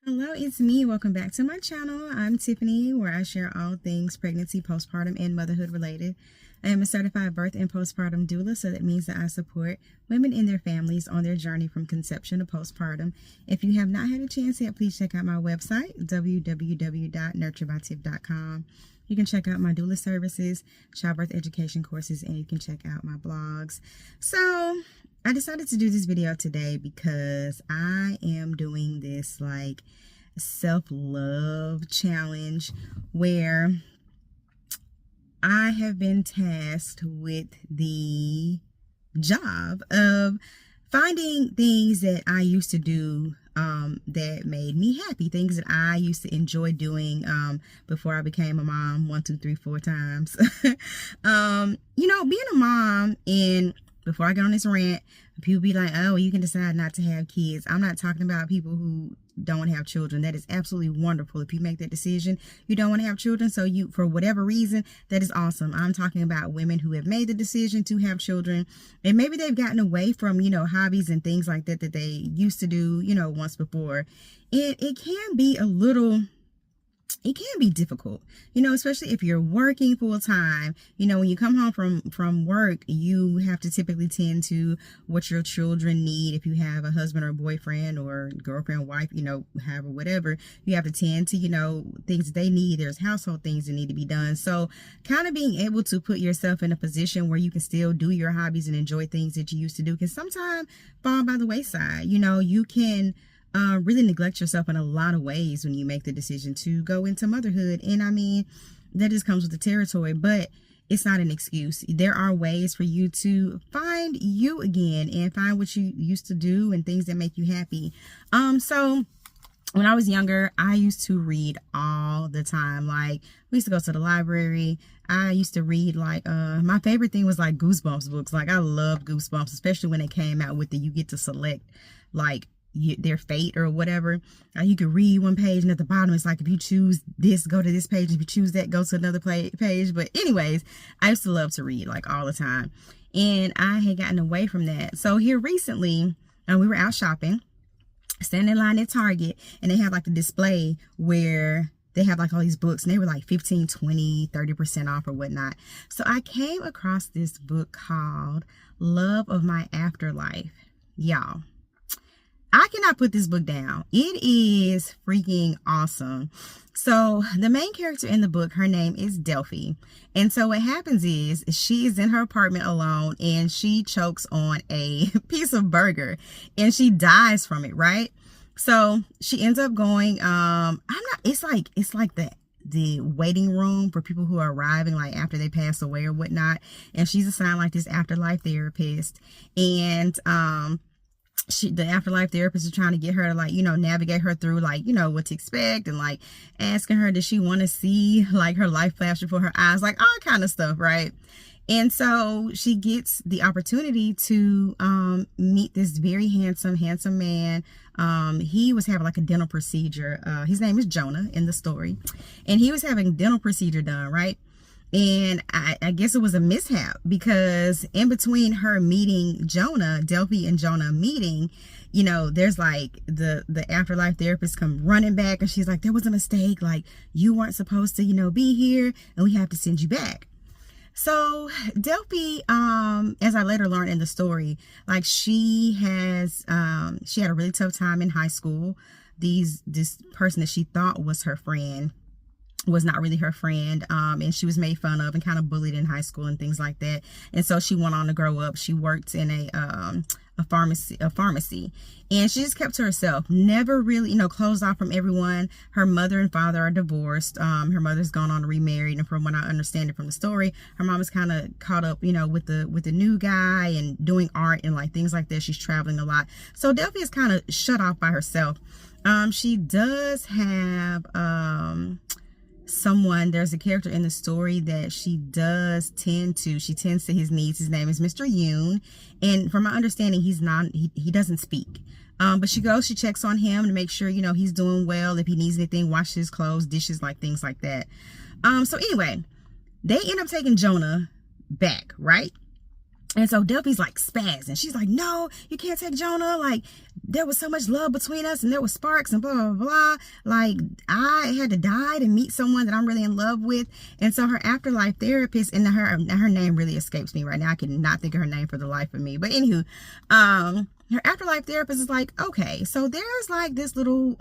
Hello, it's me. Welcome back to my channel. I'm Tiffany, where I share all things pregnancy, postpartum, and motherhood related. I am a certified birth and postpartum doula, so that means that I support women and their families on their journey from conception to postpartum. If you have not had a chance yet, please check out my website, www.nurturebytiff.com. You can check out my doula services, childbirth education courses, and you can check out my blogs. So I decided to do this video today because I am doing this like self-love challenge where I have been tasked with the job of finding things that I used to do that made me happy, things that I used to enjoy doing before I became a mom 1, 2, 3, 4 times. Being a mom, and before I get on this rant, people be like, oh, you can decide not to have kids. I'm not talking about people who don't have children. That is absolutely wonderful. If you make that decision, you don't want to have children, so you, for whatever reason, that is awesome. I'm talking about women who have made the decision to have children, and maybe they've gotten away from, hobbies and things like that that they used to do, once before. And it can be difficult, especially if you're working full time. When you come home from work, you have to typically tend to what your children need. If you have a husband or boyfriend or girlfriend, wife, however, whatever, you have to tend to, things that they need. There's household things that need to be done. So kind of being able to put yourself in a position where you can still do your hobbies and enjoy things that you used to do can sometimes fall by the wayside. You can really neglect yourself in a lot of ways when you make the decision to go into motherhood. And I mean, that just comes with the territory, but it's not an excuse. There are ways for you to find you again and find what you used to do and things that make you happy. So when I was younger, I used to read all the time. Like, we used to go to the library. I used to read, like, my favorite thing was like Goosebumps books. Like, I loved Goosebumps, especially when it came out with you get to select like their fate or whatever. You could read one page, and at the bottom it's like, if you choose this, go to this page. If you choose that, go to another page. But anyways, I used to love to read like all the time, and I had gotten away from that. So here recently, we were out shopping, standing in line at Target, and they have like a display where they have like all these books, and they were like 15, 20, 30% off or whatnot. So I came across this book called Love of My Afterlife. Y'all, I cannot put this book down. It is freaking awesome. So the main character in the book, her name is Delphi. And so what happens is she is in her apartment alone, and she chokes on a piece of burger, and she dies from it, right? So she ends up going, it's like the waiting room for people who are arriving like after they pass away or whatnot. And she's assigned like this afterlife therapist. And the afterlife therapist is trying to get her to like, navigate her through like, what to expect, and like asking her, does she want to see like her life flash before her eyes, like all kind of stuff, right? And so she gets the opportunity to meet this very handsome man. He was having like a dental procedure. His name is Jonah in the story, and he was having a dental procedure done, right? And I guess it was a mishap, because in between her meeting Jonah, Delphi and Jonah meeting, there's like the afterlife therapist come running back, and she's like, there was a mistake. Like, you weren't supposed to, be here, and we have to send you back. So Delphi, as I later learned in the story, like she had a really tough time in high school. This person that she thought was her friend was not really her friend, and she was made fun of and kind of bullied in high school and things like that. And so she went on to grow up. She worked in a pharmacy, and she just kept to herself, never really closed off from everyone. Her mother and father are divorced. Her mother's gone on to remarried, and from what I understand it from the story, her mom is kind of caught up with the new guy and doing art and like things like that. She's traveling a lot, so Delphi is kind of shut off by herself. She does have there's a character in the story that she tends to his needs. His name is Mr. Yoon, and from my understanding, he doesn't speak. But she checks on him to make sure he's doing well. If he needs anything, wash his clothes, dishes, like things like that. So anyway, they end up taking Jonah back, right? And so Delphi's like spazzing. She's like, no, you can't take Jonah. Like, there was so much love between us and there was sparks and blah, blah, blah. Like, I had to die to meet someone that I'm really in love with. And so her afterlife therapist, and her name really escapes me right now. I cannot think of her name for the life of me. But anywho, her afterlife therapist is like, okay, so there's like this little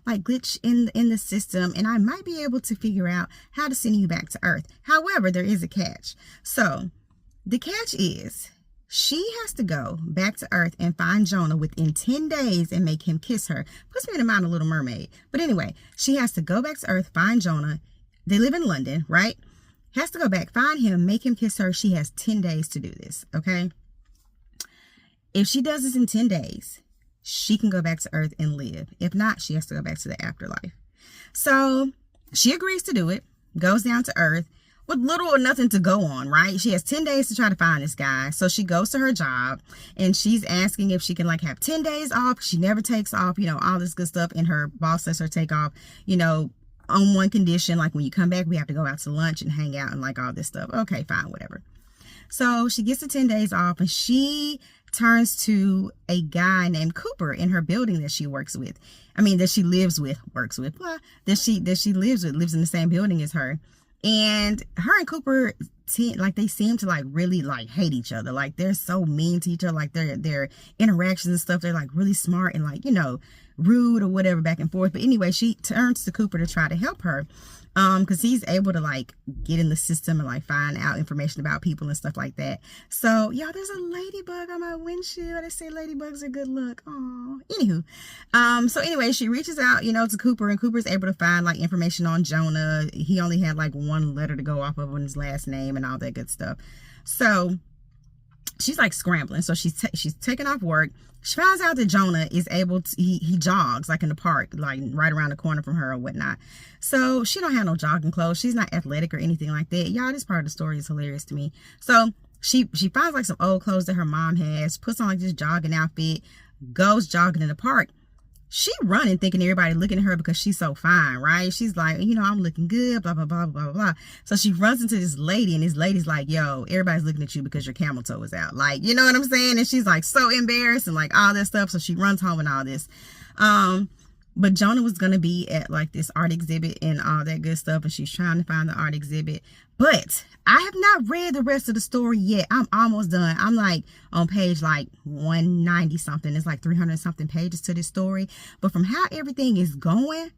like glitch in the system, and I might be able to figure out how to send you back to Earth. However, there is a catch. So the catch is she has to go back to Earth and find Jonah within 10 days and make him kiss her. Puts me in the mind of Little Mermaid. But anyway, she has to go back to Earth, find Jonah. They live in London, right? Has to go back, find him, make him kiss her. She has 10 days to do this, okay? If she does this in 10 days, she can go back to Earth and live. If not, she has to go back to the afterlife. So she agrees to do it, goes down to Earth with little or nothing to go on, right? She has 10 days to try to find this guy. So she goes to her job and she's asking if she can like have 10 days off. She never takes off, you know, all this good stuff. And her boss lets her take off, you know, on one condition, like when you come back, we have to go out to lunch and hang out and like all this stuff. Okay, fine, whatever. So she gets the 10 days off and she turns to a guy named Cooper in her building that she works with. I mean, that she lives with, works with, blah, that she lives with, lives in the same building as her. And her and Cooper, like, they seem to like really like hate each other. Like, they're so mean to each other. Like, their interactions and stuff, they're like really smart and like, you know, rude or whatever, back and forth. But anyway, she turns to Cooper to try to help her, because he's able to like get in the system and like find out information about people and stuff like that. So y'all, there's a ladybug on my windshield. They say ladybugs are good luck. Oh, anywho, so anyway, she reaches out, you know, to Cooper, and Cooper's able to find like information on Jonah. He only had like one letter to go off of on his last name and all that good stuff. So she's like scrambling. So she's taking off work. She finds out that Jonah is able to, he jogs like in the park, like right around the corner from her or whatnot. So she don't have no jogging clothes. She's not athletic or anything like that. Y'all, this part of the story is hilarious to me. So she finds like some old clothes that her mom has, puts on like this jogging outfit, goes jogging in the park. She running thinking everybody looking at her because she's so fine, right? She's like, you know, I'm looking good, blah, blah, blah, blah, blah. So she runs into this lady, and this lady's like, yo, everybody's looking at you because your camel toe is out. Like, you know what I'm saying? And she's like so embarrassed and like all that stuff. So she runs home and all this. But Jonah was going to be at like this art exhibit and all that good stuff. And she's trying to find the art exhibit. But I have not read the rest of the story yet. I'm almost done. I'm like on page like 190 something. It's like 300 something pages to this story. But from how everything is going,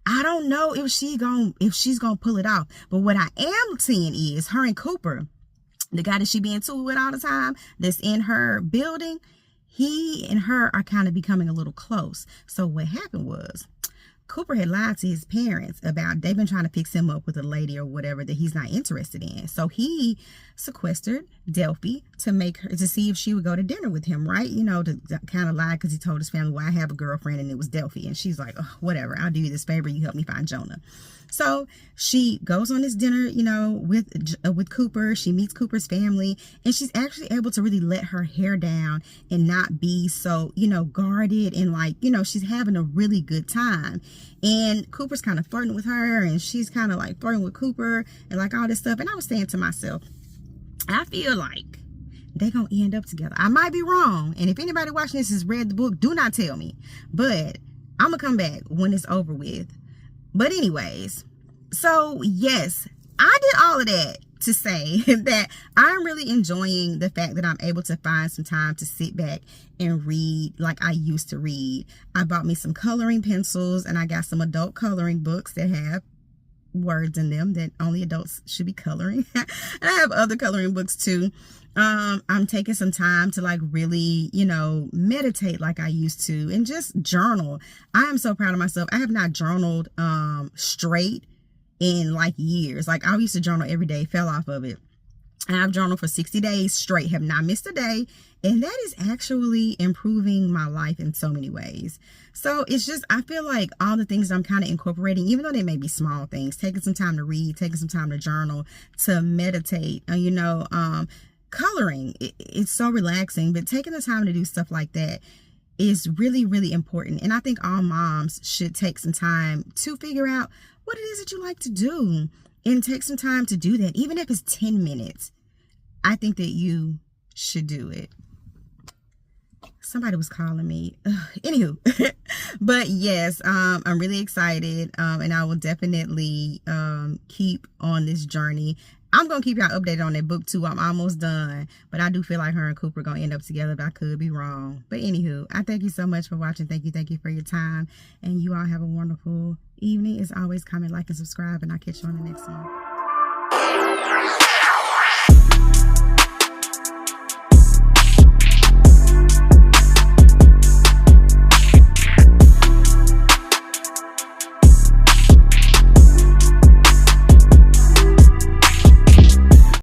I don't know if she's gonna pull it off. But what I am seeing is her and Cooper, the guy that she be into with all the time, that's in her building, he and her are kind of becoming a little close. So what happened was, Cooper had lied to his parents about they've been trying to fix him up with a lady or whatever that he's not interested in. So he sequestered Delphi to see if she would go to dinner with him, right? You know, to kind of lie, because he told his family, well, I have a girlfriend and it was Delphi. And she's like, oh, whatever, I'll do you this favor. You help me find Jonah. So she goes on this dinner, you know, with Cooper. She meets Cooper's family, and she's actually able to really let her hair down and not be so, you know, guarded, and like, you know, she's having a really good time. And Cooper's kind of flirting with her, and she's kind of like flirting with Cooper and like all this stuff. And I was saying to myself, I feel like they're going to end up together. I might be wrong. And if anybody watching this has read the book, do not tell me. But I'm going to come back when it's over with. But anyways, so yes, I did all of that to say that I'm really enjoying the fact that I'm able to find some time to sit back and read like I used to read. I bought me some coloring pencils, and I got some adult coloring books that have words in them that only adults should be coloring. And I have other coloring books too. I'm taking some time to like really, you know, meditate like I used to, and just journal. I am so proud of myself. I have not journaled straight in like years. Like, I used to journal every day, fell off of it. And I've journaled for 60 days straight, have not missed a day. And that is actually improving my life in so many ways. So it's just, I feel like all the things I'm kind of incorporating, even though they may be small things, taking some time to read, taking some time to journal, to meditate, you know, coloring, it's so relaxing. But taking the time to do stuff like that is really, really important. And I think all moms should take some time to figure out what it is that you like to do, and take some time to do that, even if it's 10 minutes. I think that you should do it. Somebody was calling me. Anywho, but yes, I'm really excited, and I will definitely keep on this journey. I'm gonna keep y'all updated on that book too. I'm almost done, but I do feel like her and Cooper are gonna end up together, but I could be wrong. But anywho, I thank you so much for watching. Thank you for your time, and you all have a wonderful evening. As always, comment, like, and subscribe, and I'll catch you on the next one.